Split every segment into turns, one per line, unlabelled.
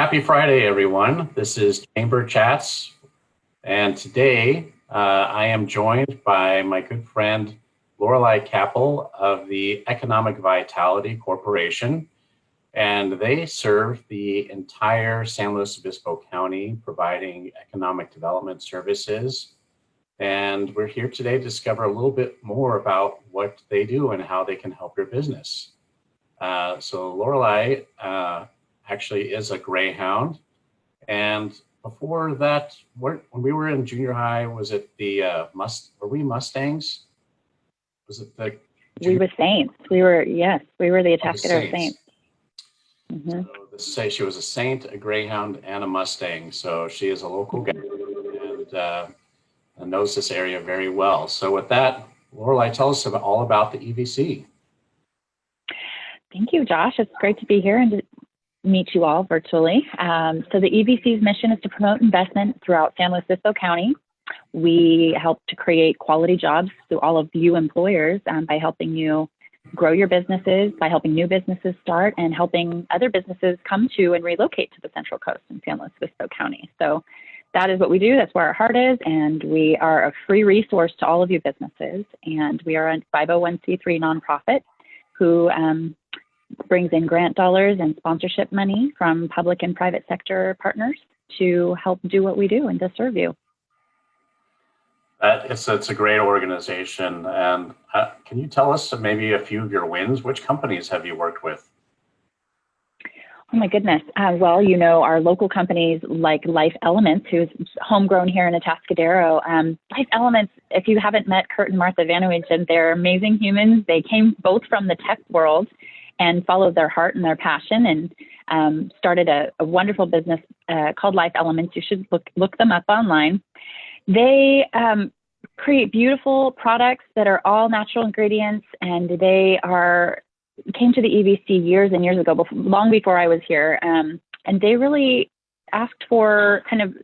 Happy Friday, everyone. This is Chamber Chats, and today I am joined by my good friend Loreli Cappel of the Economic Vitality Corporation, and they serve the entire San Luis Obispo County, providing economic development services. And we're here today to discover a little bit more about what they do and how they can help your business. So Loreli actually is a greyhound, and before that, when we were in junior high, was it the were we Mustangs? Was it the
we were Saints? We were the Atascadero Saints.
So this say she was a Saint, a greyhound, and a Mustang. So she is a local gal and knows this area very well. So with that, Loreli, tell us all about the EVC.
Thank you, Josh. It's great to be here and to meet you all virtually. So the EVC's mission is to promote investment throughout San Luis Obispo County. We help to create quality jobs through all of you employers by helping you grow your businesses, by helping new businesses start, and helping other businesses come to and relocate to the Central Coast in San Luis Obispo County. So that is what we do. That's where our heart is. And we are a free resource to all of you businesses. And we are a 501c3 nonprofit who brings in grant dollars and sponsorship money from public and private sector partners to help do what we do and to serve you.
It's a great organization. And can you tell us maybe a few of your wins? Which companies have you worked with?
Oh my goodness. Well, you know, our local companies like Life Elements, who's homegrown here in Atascadero. Life Elements, if you haven't met Kurt and Martha Vanowich, they're amazing humans. They came both from the tech world and followed their heart and their passion and started a wonderful business called Life Elements. You should look them up online. They create beautiful products that are all natural ingredients, and they came to the EVC years and years ago, long before I was here, and they really asked for kind of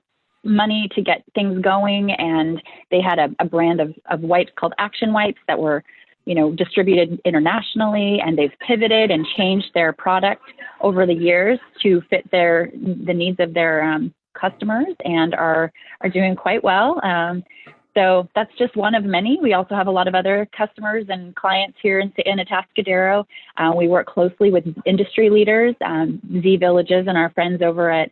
money to get things going, and they had a brand of wipes called Action Wipes that were distributed internationally, and they've pivoted and changed their product over the years to fit the needs of their customers, and are doing quite well. So that's just one of many. We also have a lot of other customers and clients here in Atascadero. We work closely with industry leaders, Z Villages, and our friends over at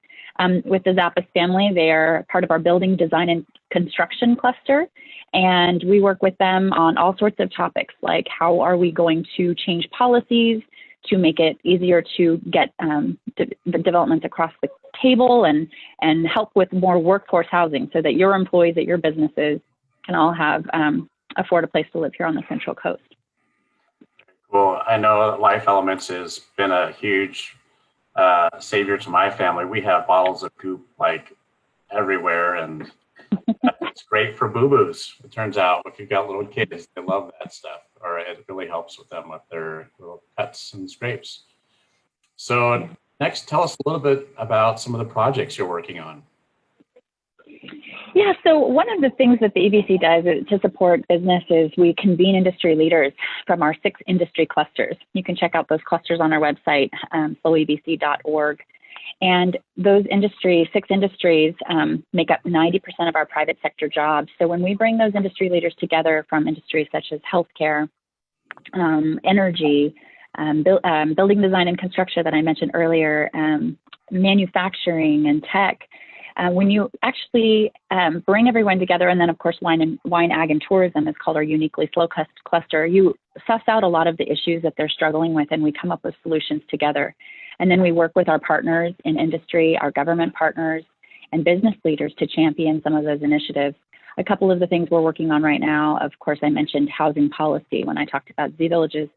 with the Zappas family. They are part of our building design and construction cluster. And we work with them on all sorts of topics, like how are we going to change policies to make it easier to get the developments across the table and help with more workforce housing so that your employees at your businesses can all afford a place to live here on the Central Coast.
Well, I know Life Elements has been a huge savior to my family. We have bottles of goop like everywhere, and it's great for boo-boos. It turns out if you've got little kids, they love that stuff, or it really helps with them with their little cuts and scrapes. So next, tell us a little bit about some of the projects you're working on.
Yeah, so one of the things that the EVC does to support businesses, we convene industry leaders from our 6 industry clusters. You can check out those clusters on our website, sloebc.org. And those 6 industries make up 90% of our private sector jobs. So when we bring those industry leaders together from industries such as healthcare, energy, building design and construction that I mentioned earlier, manufacturing and tech, when you actually bring everyone together, and then of course wine, ag, and tourism is called our uniquely SLO cluster, you suss out a lot of the issues that they're struggling with, and we come up with solutions together. And then we work with our partners in industry, our government partners, and business leaders to champion some of those initiatives. A couple of the things we're working on right now, of course, I mentioned housing policy when I talked about Z Villages.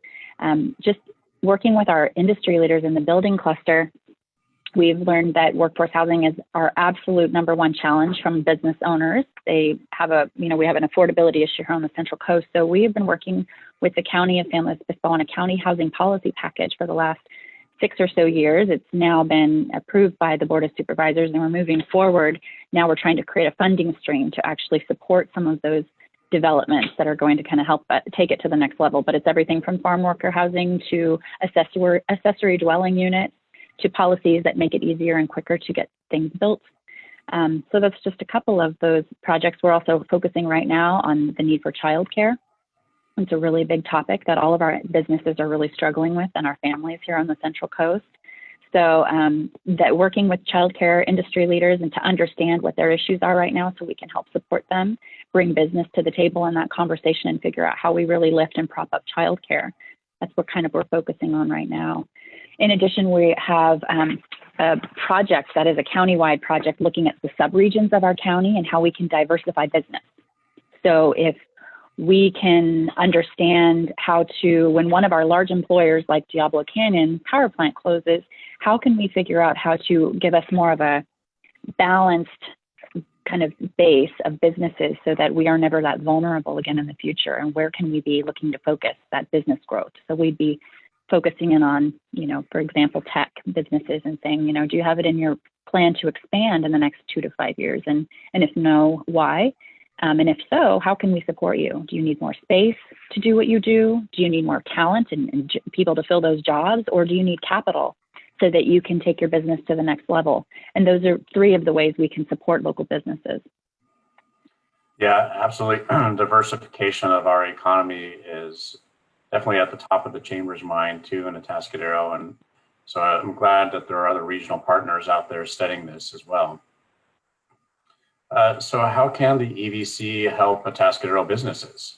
Just working with our industry leaders in the building cluster, we've learned that workforce housing is our absolute #1 challenge from business owners. They have we have an affordability issue here on the Central Coast. So we have been working with the County of San Luis Obispo on a county housing policy package for the last 6 or so years. It's now been approved by the Board of Supervisors, and we're moving forward. Now we're trying to create a funding stream to actually support some of those developments that are going to kind of help take it to the next level. But it's everything from farm worker housing to accessory dwelling units to policies that make it easier and quicker to get things built. So that's just a couple of those projects. We're also focusing right now on the need for childcare. It's a really big topic that all of our businesses are really struggling with, and our families here on the Central Coast. So that working with childcare industry leaders and to understand what their issues are right now so we can help support them, bring business to the table in that conversation and figure out how we really lift and prop up childcare. That's what we're focusing on right now. In addition, we have a project that is a countywide project looking at the subregions of our county and how we can diversify business. So if we can understand how to, when one of our large employers like Diablo Canyon power plant closes, how can we figure out how to give us more of a balanced kind of base of businesses so that we are never that vulnerable again in the future? And where can we be looking to focus that business growth? So we'd be focusing in on, for example, tech businesses and saying, do you have it in your plan to expand in the next 2 to 5 years? And if no, why? And if so, how can we support you? Do you need more space to do what you do? Do you need more talent and people to fill those jobs? Or do you need capital so that you can take your business to the next level? And those are 3 of the ways we can support local businesses.
Yeah, absolutely. Diversification of our economy is definitely at the top of the Chamber's mind too in Atascadero. And so I'm glad that there are other regional partners out there studying this as well. So how can the EVC help Atascadero businesses?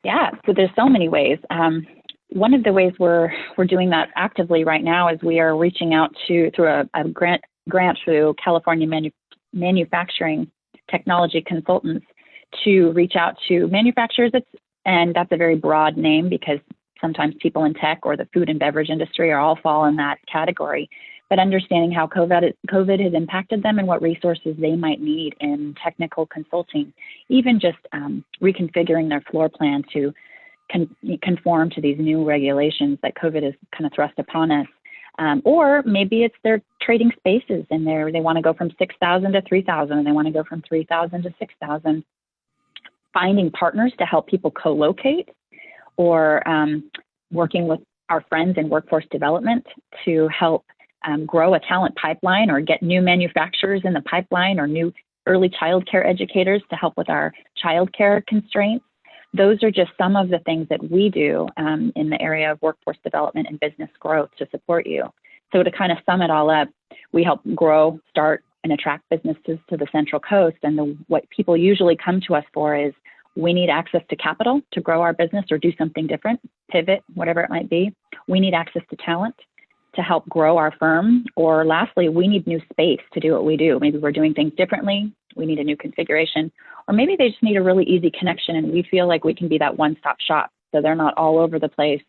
Yeah,
so there's so many ways. One of the ways we're doing that actively right now is we are reaching out through a grant through California Manufacturing Technology Consultants to reach out to manufacturers. And that's a very broad name because sometimes people in tech or the food and beverage industry are all fall in that category. But understanding how COVID has impacted them and what resources they might need in technical consulting, even just reconfiguring their floor plan to conform to these new regulations that COVID has kind of thrust upon us. Or maybe it's their trading spaces and they want to go from 6,000 to 3,000, and they want to go from 3,000 to 6,000. Finding partners to help people co-locate, or working with our friends in workforce development to help grow a talent pipeline or get new manufacturers in the pipeline or new early childcare educators to help with our childcare constraints. Those are just some of the things that we do in the area of workforce development and business growth to support you. So to kind of sum it all up, we help grow, start, and attract businesses to the Central Coast. And what people usually come to us for is, we need access to capital to grow our business or do something different, pivot, whatever it might be. We need access to talent to help grow our firm. Or lastly, we need new space to do what we do. Maybe we're doing things differently. We need a new configuration. Or maybe they just need a really easy connection and we feel like we can be that one-stop shop so they're not all over the place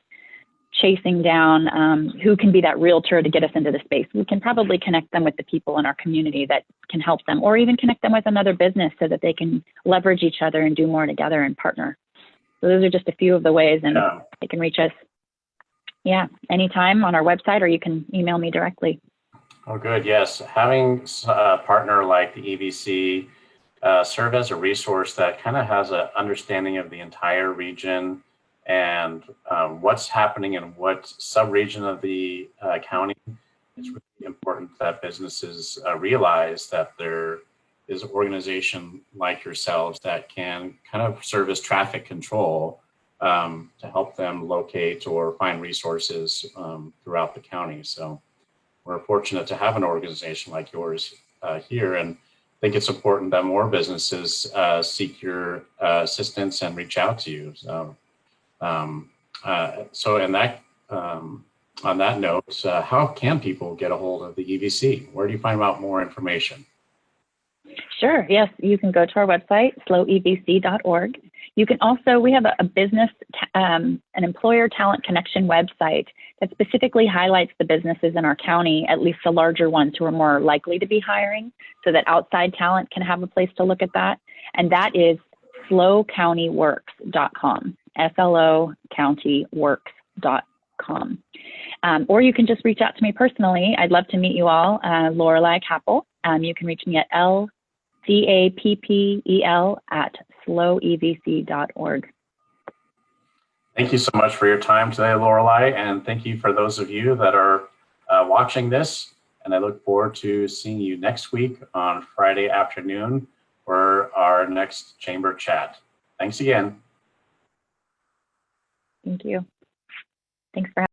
chasing down who can be that realtor to get us into the space. We can probably connect them with the people in our community that can help them, or even connect them with another business so that they can leverage each other and do more together and partner. So those are just a few of the ways, and they can reach us, anytime on our website, or you can email me directly.
Oh, good. Yes. Having a partner like the EVC serve as a resource that kind of has an understanding of the entire region and what's happening in what sub-region of the county. It's really important that businesses realize that there is an organization like yourselves that can kind of serve as traffic control to help them locate or find resources throughout the county. So we're fortunate to have an organization like yours here, and I think it's important that more businesses seek your assistance and reach out to you. So in that, on that note, how can people get a hold of the EVC? Where do you find out more information?
Sure. Yes, you can go to our website, sloevc.org. You can also, we have a business, an employer talent connection website that specifically highlights the businesses in our county, at least the larger ones who are more likely to be hiring, so that outside talent can have a place to look at that. And that is slocountyworks.com, slocountyworks.com. Or you can just reach out to me personally. I'd love to meet you all, Loreli Cappel. You can reach me at LCAPPEL at sloevc.org.
Thank you so much for your time today, Lorelei, and thank you for those of you that are watching this. And I look forward to seeing you next week on Friday afternoon for our next chamber chat. Thanks again.
Thank you. Thanks for having me.